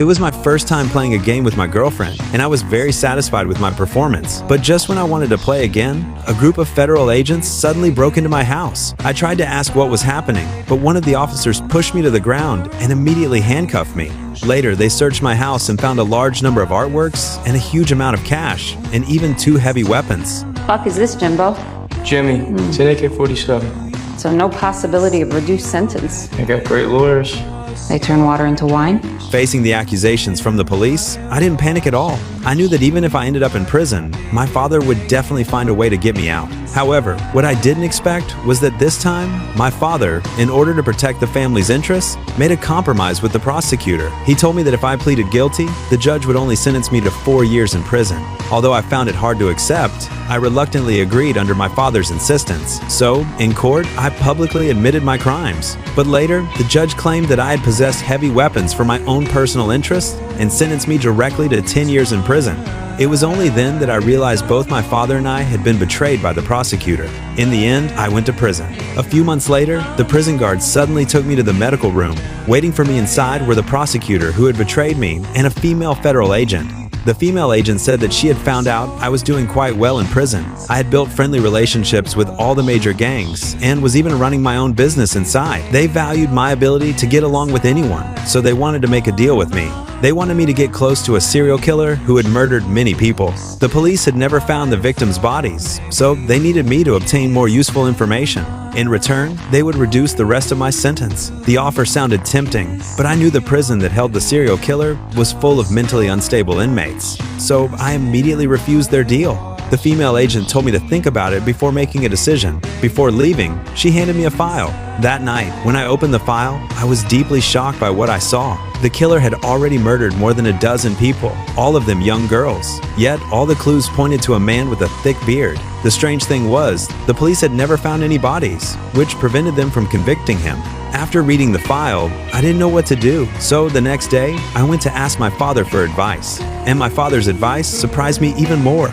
It was my first time playing a game with my girlfriend, and I was very satisfied with my performance. But just when I wanted to play again, a group of federal agents suddenly broke into my house. I tried to ask what was happening, but one of the officers pushed me to the ground and immediately handcuffed me. Later, they searched my house and found a large number of artworks and a huge amount of cash, and even 2 heavy weapons. Fuck is this, Jimbo? Jimmy, it's an AK-47. So no possibility of reduced sentence. I got great lawyers. They turn water into wine? Facing the accusations from the police, I didn't panic at all. I knew that even if I ended up in prison, my father would definitely find a way to get me out. However, what I didn't expect was that this time, my father, in order to protect the family's interests, made a compromise with the prosecutor. He told me that if I pleaded guilty, the judge would only sentence me to 4 years in prison. Although I found it hard to accept, I reluctantly agreed under my father's insistence. So, in court, I publicly admitted my crimes. But later, the judge claimed that I had possessed heavy weapons for my own personal interests and sentenced me directly to 10 years in prison. It was only then that I realized both my father and I had been betrayed by the prosecutor. In the end, I went to prison. A few months later, the prison guards suddenly took me to the medical room. Waiting for me inside were the prosecutor who had betrayed me and a female federal agent. The female agent said that she had found out I was doing quite well in prison. I had built friendly relationships with all the major gangs and was even running my own business inside. They valued my ability to get along with anyone, so they wanted to make a deal with me. They wanted me to get close to a serial killer who had murdered many people. The police had never found the victims' bodies, so they needed me to obtain more useful information. In return, they would reduce the rest of my sentence. The offer sounded tempting, but I knew the prison that held the serial killer was full of mentally unstable inmates, so I immediately refused their deal. The female agent told me to think about it before making a decision. Before leaving, she handed me a file. That night, when I opened the file, I was deeply shocked by what I saw. The killer had already murdered more than a dozen people, all of them young girls. Yet, all the clues pointed to a man with a thick beard. The strange thing was, the police had never found any bodies, which prevented them from convicting him. After reading the file, I didn't know what to do, so the next day, I went to ask my father for advice. And my father's advice surprised me even more.